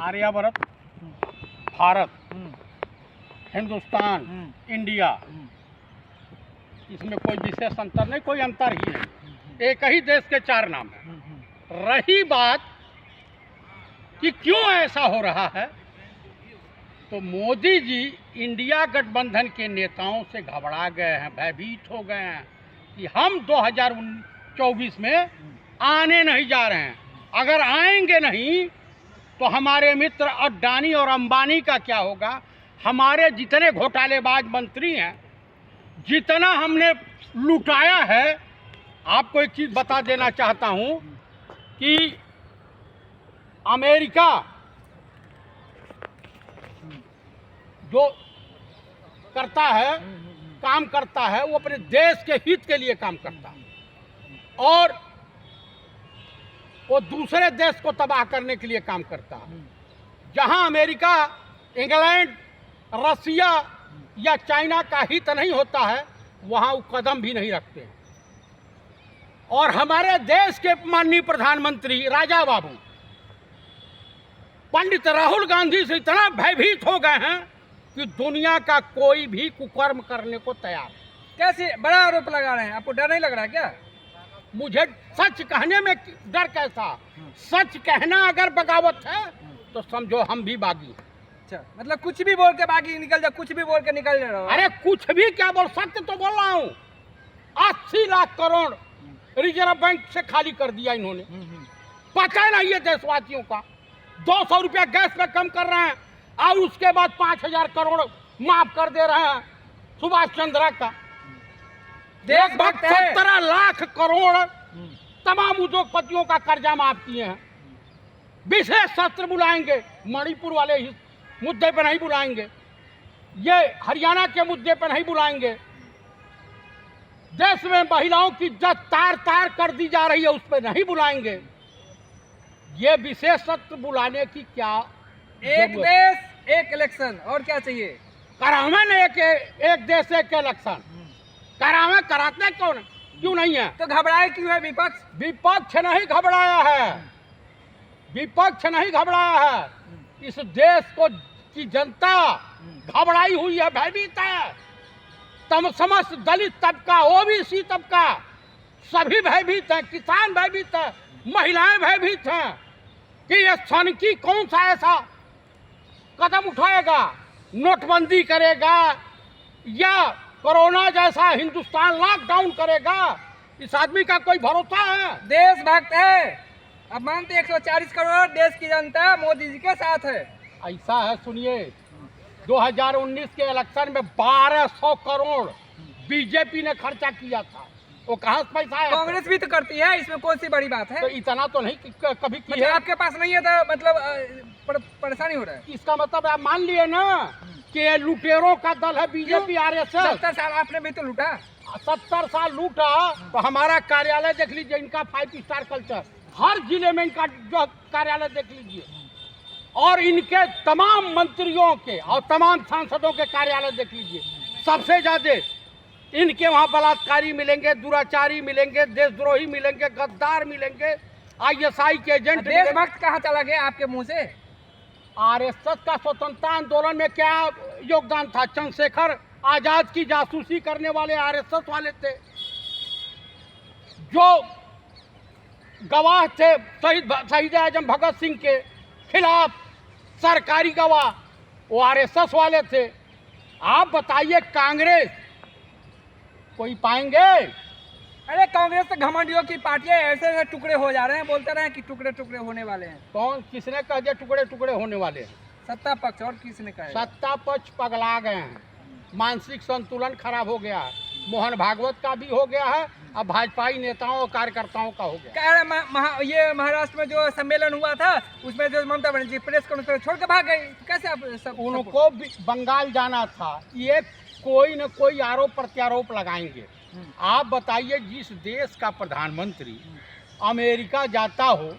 Aryavart, Bharat, Hindustan, India, इसमें कोई विशेष अंतर नहीं, कोई अंतर ही नहीं, एक ही देश के चार नाम है। रही बात कि क्यों ऐसा हो रहा है, तो मोदी जी इंडिया गठबंधन के नेताओं से घबरा गए हैं, भयभीत हो गए हैं कि हम 2024 में आने नहीं जा रहे हैं। अगर आएंगे नहीं तो हमारे मित्र अडानी और अंबानी का क्या होगा। हमारे जितने घोटालेबाज मंत्री हैं, जितना हमने लुटाया है, आपको एक चीज़ बता देना चाहता हूं कि अमेरिका जो करता है, काम करता है, वो अपने देश के हित के लिए काम करता है और वो दूसरे देश को तबाह करने के लिए काम करता है। जहां अमेरिका, इंग्लैंड, रसिया या चाइना का हित नहीं होता है, वहां वो कदम भी नहीं रखते हैं। और हमारे देश के माननीय प्रधानमंत्री राजा बाबू पंडित राहुल गांधी से इतना भयभीत हो गए हैं कि दुनिया का कोई भी कुकर्म करने को तैयार है। कैसे बड़ा आरोप लगा रहे हैं, आपको डर नहीं लग रहा क्या? मुझे सच कहने में डर कैसा, सच कहना अगर बगावत है तो समझो हम भी बागी हैं। अच्छा, मतलब कुछ भी बोल के बागी निकल जाओ, कुछ भी बोल के निकल जा रहा हो। अरे कुछ भी क्या बोल, सत्य तो बोल रहा हूँ। 80 लाख करोड़ रिजर्व बैंक से खाली कर दिया इन्होंने, पता नहीं है देशवासियों का। 200 रुपया गैस पे कम कर रहे हैं और उसके बाद 5000 करोड़ माफ कर दे रहे हैं सुभाष चंद्रा का। लगभग 17 लाख करोड़ तमाम उद्योगपतियों का कर्जा माफ किए हैं। विशेष सत्र बुलाएंगे, मणिपुर वाले मुद्दे पर नहीं बुलाएंगे, ये हरियाणा के मुद्दे पर नहीं बुलाएंगे। देश में महिलाओं की इज्जत तार तार कर दी जा रही है, उस पर नहीं बुलाएंगे। ये विशेष सत्र बुलाने की क्या, एक देश एक इलेक्शन, और क्या चाहिए? करावे न एक देश एक इलेक्शन, करावे, कराते क्यों नहीं है? तो घबराए क्यों है विपक्ष? विपक्ष नहीं घबराया है, विपक्ष नहीं घबराया है। इस देश को की जनता घबराई हुई है, भयभीत है। समस्त दलित तबका, ओबीसी तबका सभी भयभीत हैं, किसान भयभीत है, महिलाएं भयभीत हैं कि ये सनकी कौन सा ऐसा कदम उठाएगा, नोटबंदी करेगा या कोरोना जैसा हिंदुस्तान लॉकडाउन करेगा। इस आदमी का कोई भरोसा है? देशभक्त है, अब मानते 140 करोड़ देश की जनता मोदी जी के साथ है। ऐसा है, सुनिए, 2019 के इलेक्शन में 1200 करोड़ बीजेपी ने खर्चा किया था। वो कहाँ से पैसा है? कांग्रेस भी तो करती है, इसमें कौन सी बड़ी बात है? तो इतना तो नहीं कभी की मतलब है। आपके पास नहीं है तो मतलब परेशानी हो रहा है। इसका मतलब आप मान लिए ना कि ये लुटेरों का दल है बीजेपी, आरएसएस। 70 साल आपने भी तो लूटा। 70 साल लूटा तो हमारा कार्यालय देख लीजिए, इनका 5 स्टार कल्चर, हर जिले में इनका जो कार्यालय देख लीजिए, और इनके तमाम मंत्रियों के और तमाम सांसदों के कार्यालय देख लीजिए। सबसे ज्यादा इनके वहाँ बलात्कारी मिलेंगे, दुराचारी मिलेंगे, देशद्रोही मिलेंगे, गद्दार मिलेंगे, ISI के एजेंट। देशभक्त कहाँ चला गया आपके मुंह से? आरएसएस का स्वतंत्रता आंदोलन में क्या योगदान था? चंद्रशेखर आजाद की जासूसी करने वाले आरएसएस वाले थे, जो गवाह थे शहीद आजम भगत सिंह के खिलाफ, सरकारी गवाह, वो आरएसएस वाले थे। आप बताइए, कांग्रेस कोई पाएंगे? अरे कांग्रेस तो घमंडियों की पार्टी है, ऐसे ऐसे टुकड़े हो जा रहे हैं, बोलते रहे कि टुकड़े टुकड़े होने वाले हैं। कौन, किसने कह दिया टुकड़े टुकड़े होने वाले हैं? सत्ता पक्ष, और किसने कहा? सत्ता पक्ष पगला गए हैं, मानसिक संतुलन खराब हो गया है। मोहन भागवत का भी हो गया है, अब भाजपाई नेताओं और कार्यकर्ताओं का हो गया। कह रहे ये महाराष्ट्र में जो सम्मेलन हुआ था, उसमें जो ममता बनर्जी प्रेस कॉन्फ्रेंस छोड़ के भाग गई, कैसे आप सब? उनको बंगाल जाना था। ये कोई न कोई आरोप प्रत्यारोप लगाएंगे। आप बताइए, जिस देश का प्रधानमंत्री अमेरिका जाता हो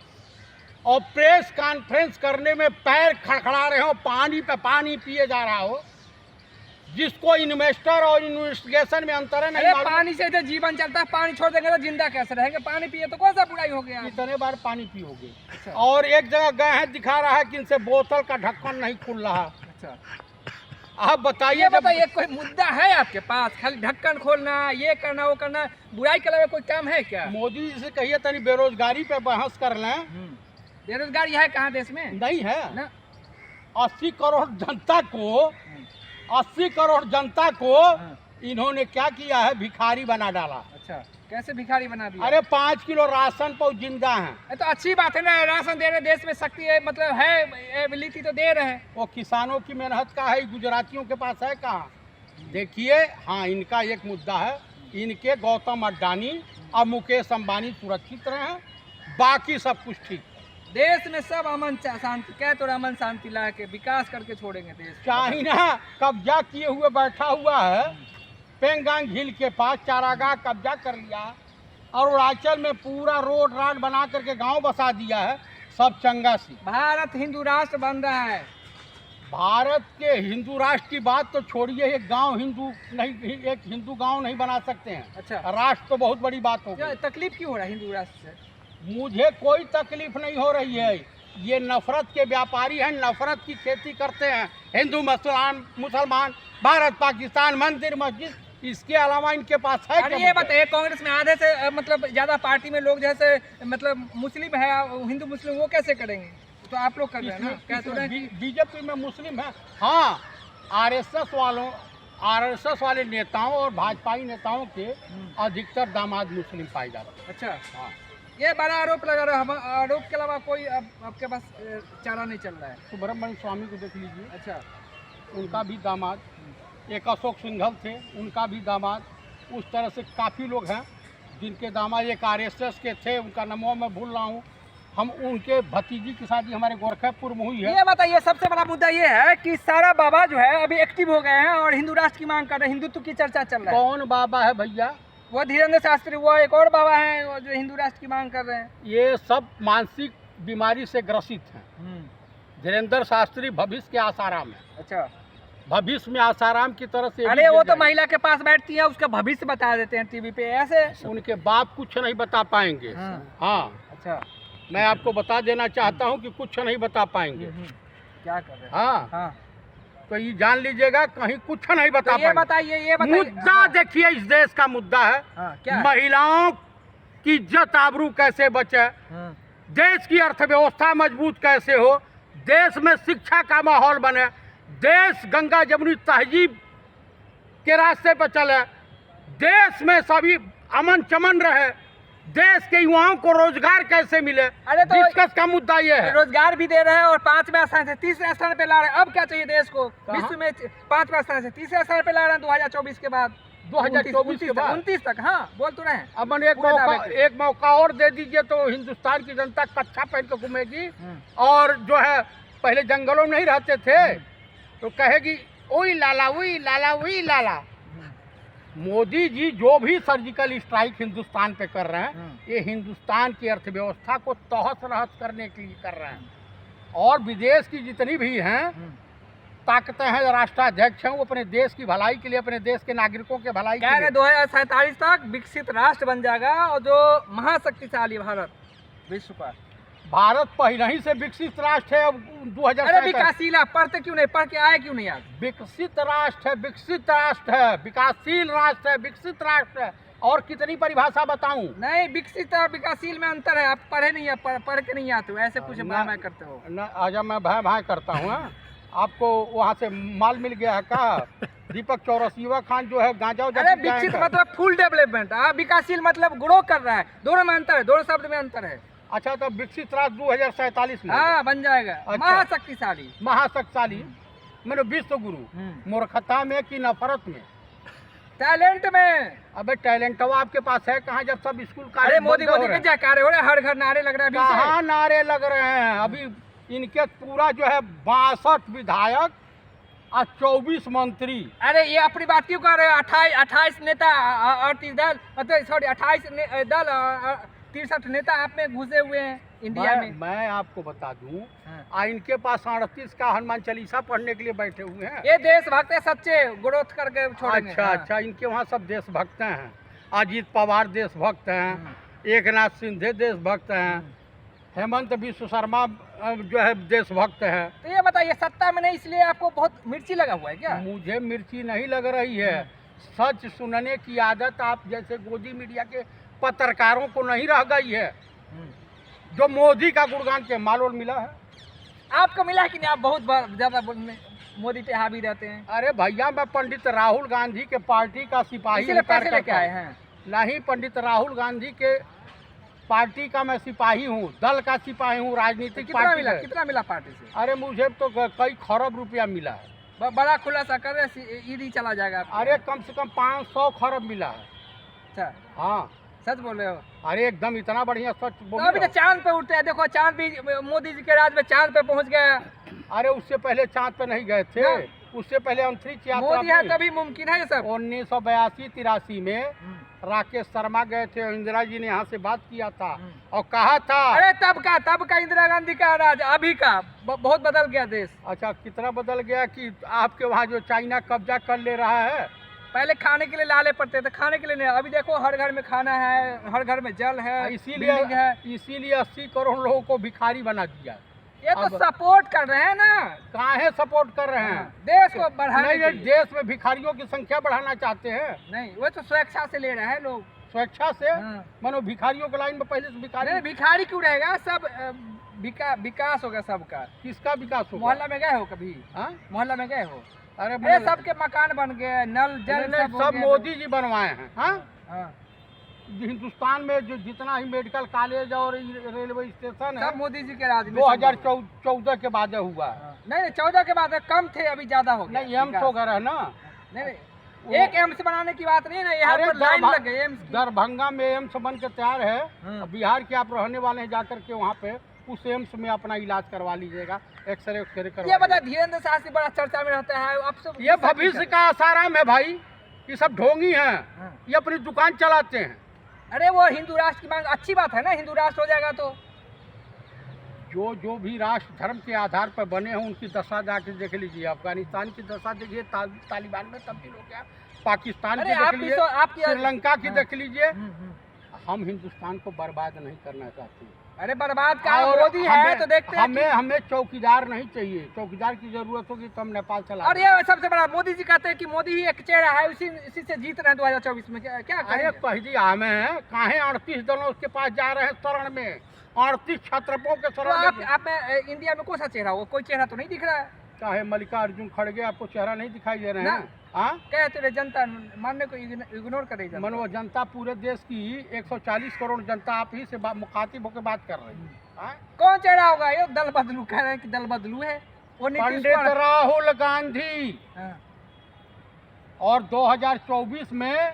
और प्रेस कॉन्फ्रेंस करने में पैर खड़खड़ा रहे हो, पानी पे पानी पिए जा रहा हो, जिसको इन्वेस्टर और इन्वेस्टिगेशन में अंतर है नहीं अरे मालूम। पानी से तो जीवन चलता है, पानी छोड़ देंगे तो जिंदा कैसे रहेंगे? पानी पिए तो कौन सा बुराई हो गया? कितने बार पानी पियोगे? अच्छा। और एक जगह गए हैं, दिखा रहा है कि इनसे बोतल का ढक्कन नहीं खुल रहा। अच्छा, आप बताइए, ये बताइए कोई मुद्दा है आपके पास? खाली ढक्कन खोलना, ये करना, वो करना, बुराई के अलावा कोई काम है क्या? मोदी जी से कहिए तनी बेरोजगारी पे बहस कर लें। बेरोजगारी है कहाँ देश में? नहीं है। ना। 80 करोड़ जनता को 80 करोड़ जनता को हाँ। इन्होंने क्या किया है? भिखारी बना डाला। अच्छा, कैसे भिखारी बना दिया? अरे 5 किलो राशन पर जिंदा हैं। ये तो अच्छी बात है ना, राशन दे रहे, देश में शक्ति है, मतलब है, एबिलिटी तो दे रहे हैं। वो किसानों की मेहनत का है, गुजरातियों के पास है कहाँ? देखिए, हाँ, इनका एक मुद्दा है, इनके गौतम अडानी और मुकेश अंबानी सुरक्षित रहे हैं, बाकी सब कुछ ठीक। देश में सब अमन शांति, क्या तो अमन शांति ला के विकास करके छोड़ेंगे देश। चाइना कब्जा किए हुए बैठा हुआ है, पेंगांग झील के पास चारागाह कब्जा कर लिया, और अरुणाचल में पूरा रोड राड बना करके गांव बसा दिया है, सब चंगा सी। भारत हिंदू राष्ट्र बन रहा है। भारत के हिंदू राष्ट्र की बात तो छोड़िए, एक गांव हिंदू नहीं, एक हिंदू गांव नहीं बना सकते हैं। अच्छा, राष्ट्र तो बहुत बड़ी बात हो क्या गई। तकलीफ क्यों हो रहा है हिंदू राष्ट्र से? मुझे कोई तकलीफ नहीं हो रही है। ये नफरत के व्यापारी हैं, नफरत की खेती करते हैं। हिंदू मुसलमान, भारत पाकिस्तान, मंदिर मस्जिद, इसके अलावा इनके पास है अरे क्या? ये बताइए, कांग्रेस में आधे से मतलब ज्यादा पार्टी में लोग जैसे मतलब मुस्लिम है, हिंदू मुस्लिम, वो कैसे करेंगे? तो आप लोग कर रहे हैं ना, क्या तो रहे हैं? बीजेपी में मुस्लिम है। हाँ, आरएसएस वाले नेताओं और भाजपाई नेताओं के अधिकतर दामाद मुस्लिम पाए जाते हैं। अच्छा, हाँ, ये बड़ा आरोप लगा रहा है। हम आरोप के अलावा कोई आपके पास चारा नहीं चल रहा है? सुब्रमण्य स्वामी को देख लीजिए, अच्छा, उनका भी दामाद, एक अशोक सिंघल थे, उनका भी दामाद, उस तरह से काफ़ी लोग हैं जिनके दामाद, एक आरएसएस के थे, उनका नाम मैं भूल रहा हूँ, हम उनके भतीजी की शादी हमारे गोरखपुर में हुई है। ये बताइए, सबसे बड़ा मुद्दा ये है कि सारा बाबा जो है अभी एक्टिव हो गए हैं और हिंदू राष्ट्र की मांग कर रहे हैं, हिंदुत्व की चर्चा चल रहा है। कौन बाबा है भैया? वो धीरेन्द्र शास्त्री, वो एक और बाबा हैं वो जो हिंदू राष्ट्र की मांग कर रहे हैं। ये सब मानसिक बीमारी से ग्रसित हैं। धीरेन्द्र शास्त्री भविष्य के आसाराम है। अच्छा, भविष्य में आसाराम की तरह से। अरे वो तो महिला के पास बैठती है, उसका भविष्य बता देते हैं टीवी पे ऐसे। उनके बाप कुछ नहीं बता पाएंगे। हाँ, अच्छा, मैं आपको बता देना चाहता हूँ कि कुछ नहीं बता पाएंगे। क्या कर रहे हैं? हाँ, हाँ, तो ये जान लीजिएगा, कहीं कुछ नहीं बता तो ये पाएंगे। ये बताइए मुद्दा हाँ, देखिए, इस देश का मुद्दा है, हाँ, क्या है? महिलाओं की इज्जत आबरू कैसे बचे, हाँ, देश की अर्थव्यवस्था मजबूत कैसे हो, देश में शिक्षा का माहौल बने, देश गंगा जमुनी तहजीब के रास्ते पर चले, देश में सभी अमन चमन रहे, देश के युवाओं को रोजगार कैसे मिले। अरे तो डिस्कस का मुद्दा ये है। रोजगार भी दे रहे हैं और 5वें स्थान से 30वें स्थान पे ला रहे हैं। अब क्या चाहिए देश को? कहाँ? विश्व में 5वें स्थान से 30वें स्थान पे ला रहे हैं 2024 के बाद, 2024 के बाद 29 तक। हाँ, बोल तो रहे हैं। अब पूरे एक मौका और दे दीजिए तो हिंदुस्तान की जनता कच्छा पहन के घूमेगी, और जो है पहले जंगलों में नहीं रहते थे तो कहेगी ओई लाला वही लाला वही लाला। मोदी जी जो भी सर्जिकल स्ट्राइक हिंदुस्तान पे कर रहे हैं, ये हिंदुस्तान की अर्थव्यवस्था को तहस नहस करने के लिए कर रहे हैं, और विदेश की जितनी भी हैं ताकतें हैं, राष्ट्राध्यक्ष हैं, वो अपने देश की भलाई के लिए, अपने देश के नागरिकों के भलाई के लिए 2047 तक विकसित राष्ट्र बन जाएगा और जो महाशक्तिशाली भारत विश्व का। भारत पहले ही से विकसित राष्ट्र है। अब 2000 अरे विकासशील, पढ़ते क्यों नहीं, पढ़ के आए क्यों नहीं आज? विकसित राष्ट्र है, विकसित राष्ट्र है, विकासशील राष्ट्र है, विकसित राष्ट्र है, और कितनी परिभाषा बताऊं? नहीं, विकसित और विकासशील में अंतर है। आप पढ़े नहीं है, पढ़ के नहीं आते हो, ऐसे कुछ मैं करते हो न आजा मैं भाई भाई करता हूँ। आपको वहाँ से माल मिल गया है का? दीपक चौरसिया खान जो है गांजा। अरे विकसित मतलब फुल डेवलपमेंट, विकासशील मतलब ग्रो कर रहा है, दोनों में अंतर है, दोनों शब्द में अंतर है। अच्छा, तो विकसित राष्ट्र 2047 में हाँ बन जाएगा। अच्छा। महाशक्तिशाली, महाशक्तिशाली मैंने विश्व गुरु। मूर्खता में कि नफरत में? टैलेंट में। अबे टैलेंट आपके पास है कहाँ, जब सब स्कूल का? अरे मोदी के जयकारे हो रहे, हर घर नारे लग रहे हैं। कहाँ नारे लग रहे हैं? अभी इनके पूरा जो है 62 विधायक और 24 मंत्री। अरे ये अपनी बात क्यों कर रहे हो? 28 नेता 38 दल, मतलब सॉरी 28 दल 63 नेता आप में घुसे हुए हैं इंडिया में। मैं आपको बता दूं, हाँ। इनके पास 38 का हनुमान चालीसा पढ़ने के लिए बैठे हुए हैं। ये देशभक्त है सच्चे, ग्रोथ करके छोड़ेंगे। अच्छा हाँ। अच्छा, इनके वहाँ सब देशभक्त हैं। अजीत पवार देशभक्त हैं, एकनाथ शिंदे देशभक्त हैं, हेमंत बिश्व शर्मा जो है देशभक्त है। तो ये बताइए, सत्ता में नहीं इसलिए आपको बहुत मिर्ची लगा हुआ है क्या? मुझे मिर्ची नहीं लग रही है, सच सुनने की आदत आप जैसे गोदी मीडिया के पत्रकारों को नहीं रह गई है। जो मोदी का गुणगान के मालूम मिला है आपको मिला है कि नहीं? आप बहुत ज्यादा मोदी पे हावी रहते हैं। अरे भैया, मैं पंडित राहुल गांधी के पार्टी का सिपाही इसीलिए पैसे कार्यकर्ता लेके आए हूं। हैं। नहीं, पंडित राहुल गांधी के पार्टी का मैं सिपाही हूँ, दल का सिपाही हूँ, राजनीतिक पार्टी का। कितना मिला पार्टी से? अरे मुझे तो कई खरब रुपया मिला है। बड़ा खुलासा कर रहे, ईडी चला जाएगा आपको। अरे कम से कम 500 खरब मिला है। अच्छा, हाँ, सच बोल रहे हो? अरे एकदम इतना बढ़िया सच तो बोल अभी तो चांद पे उठते हैं, देखो चांद भी मोदी जी के राज में चांद पे पहुंच गया। अरे उससे पहले चांद पे नहीं गए थे, उससे पहले अंतरिक्ष यात्रा मोदी है तभी मुमकिन है ये सब। 1982-83 में राकेश शर्मा गए थे, इंदिरा जी ने यहाँ से बात किया था और कहा था। अरे तब का इंदिरा गांधी का राज, अभी का बहुत बदल गया देश। अच्छा, कितना बदल गया कि आपके वहाँ जो चाइना कब्जा कर ले रहा है। पहले खाने के लिए लाले पड़ते थे, खाने के लिए नहीं, अभी देखो हर घर में खाना है, हर घर में जल है, बिल्डिंग है। इसीलिए 80 करोड़ लोगों को भिखारी बना दिया। ये तो सपोर्ट कर रहे हैं ना। काहे सपोर्ट कर रहे हैं? देश को बढ़ाने नहीं, देश में भिखारियों की संख्या बढ़ाना चाहते हैं। नहीं, वो तो स्वेच्छा से ले रहे हैं लोग, स्वेच्छा से। हाँ। मानो भिखारियों के लाइन में पहले से भिखारी। भिखारी क्यों रहेगा? सब विकास होगा सबका। किसका विकास होगा? मोहल्ला में गए हो कभी? हाँ? मोहल्ला में गए हो? अरे सबके मकान बन गए, नल जल सब मोदी जी बनवाए हैं। हाँ? हाँ। हिंदुस्तान में जो जितना ही मेडिकल कॉलेज और रेलवे स्टेशन है, सब मोदी जी के राज में। 2014 के बाद हुआ है। नहीं, 14 के बाद कम थे, अभी ज्यादा हो गया। नहीं, एम्स वगैरह ना। नहीं, एक एम्स बनाने की बात नहीं ना, यहाँ पर लाइन लग गई एम्स की। दरभंगा में एम्स बन के तैयार है। हाँ। बिहार के आप रहने वाले हैं, जाकर के वहाँ पे उस एम्स में अपना इलाज करवा लीजिएगा, एक्सरे उक्सरे करवा। ये बता, धीरेन्द्र शास्त्री बड़ा चर्चा में रहता है, अब सब ये भविष्य का आसाराम है भाई। ये सब ढोंगी हैं। हाँ। ये अपनी दुकान चलाते हैं। अरे वो हिंदू राष्ट्र की मांग अच्छी बात है ना, हिंदू राष्ट्र हो जाएगा तो। जो भी राष्ट्र धर्म के आधार पर बने हैं उनकी दशा जाके देख लीजिए। अफगानिस्तान की दशा देखिए, तालिबान में तब्दील हो गया। पाकिस्तान की देख लीजिए, श्रीलंका की देख लीजिए। हम हिंदुस्तान को बर्बाद नहीं करना चाहते। अरे बर्बाद का मोदी है तो देखते हैं। हमें चौकीदार नहीं चाहिए। चौकीदार की जरूरत होगी तो हम नेपाल चला। और ये सबसे बड़ा मोदी जी कहते हैं कि मोदी ही एक चेहरा है, इसी से जीत रहे हैं 2024 में। क्या अरे कह दिया हमें, काहे 38 दलों उसके पास जा रहे हैं शरण में, 38 छत्रपों के शरण में। आप में इंडिया में कौन सा चेहरा हो? कोई चेहरा तो नहीं दिख रहा है। चाहे मल्लिकार्जुन खड़गे, आपको चेहरा नहीं दिखाई दे रहे हैं? हाँ, कहते रहे जनता मानने को इग्नोर कर रही है। मनोज, जनता पूरे देश की 140 करोड़ जनता आप ही से मुखातिब होकर बात कर रही है। कौन चेहरा होगा? ये दल बदलू कह रहे हैं कि दल बदलू है। वो पंडित राहुल गांधी। हाँ। और 2024 में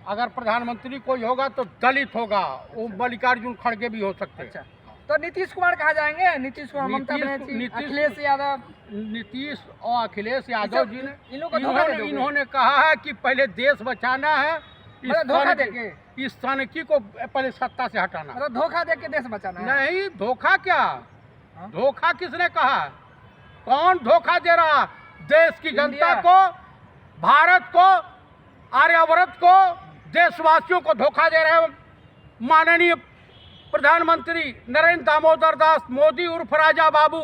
अगर प्रधानमंत्री कोई होगा तो दलित होगा, वो मल्लिकार्जुन खड़गे भी हो सकते हैं। अच्छा, तो नीतीश कुमार कहाँ जाएंगे? नीतीश कुमार, ममता बनर्जी, अखिलेश यादव। नीतीश और अखिलेश यादव जी ने इन्होंने कहा है कि पहले देश बचाना है, धोखा देके इस सनकी को पहले सत्ता से हटाना। मतलब धोखा देके देश बचाना है? नहीं, धोखा क्या? धोखा किसने कहा? कौन धोखा दे रहा? देश की जनता को, भारत को, आर्यावर्त को, देशवासियों को धोखा दे रहे हैं माननीय प्रधानमंत्री नरेंद्र दामोदर दास मोदी उर्फ राजा बाबू।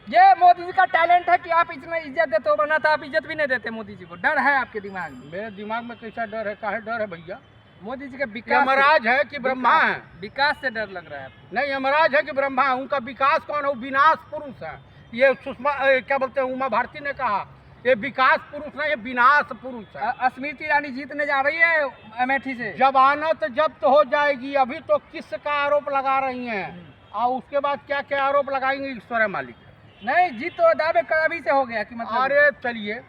ये मोदी जी का टैलेंट है कि आप इतना इज्जत देते हो, वरना तो आप इज्जत भी नहीं देते मोदी जी को। डर है आपके दिमाग में? मेरे दिमाग में कैसा डर है? काहे डर है भैया? मोदी जी के विकास, यमराज है कि ब्रह्मा है? विकास से डर लग रहा है। नहीं, यमराज है कि ब्रह्मा है? उनका विकास कौन है? वो विनाश पुरुष है। ये सुषमा क्या बोलते हैं, उमा भारती ने कहा, ये विकास पुरुष नहीं, ये विनाश पुरुष है। स्मृति ईरानी जीतने जा रही है अमेठी से। जमानत जब्त हो जाएगी। अभी तो किसका आरोप लगा रही हैं, और उसके बाद क्या क्या आरोप लगाएंगे ईश्वर है मालिक। नहीं, जीत तो दावे कर अभी से हो गया कि मतलब। अरे चलिए,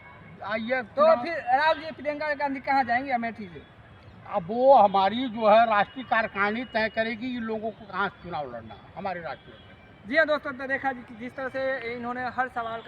आइए। तो फिर राहुल जी, प्रियंका गांधी कहाँ जाएंगे अमेठी से? अब वो हमारी जो है राष्ट्रीय कार्यकारिणी तय करेगी इन लोगों को कहाँ चुनाव लड़ना, हमारे राष्ट्रीय। जी हाँ दोस्तों, तो देखा जी कि जिस तरह से इन्होंने हर सवाल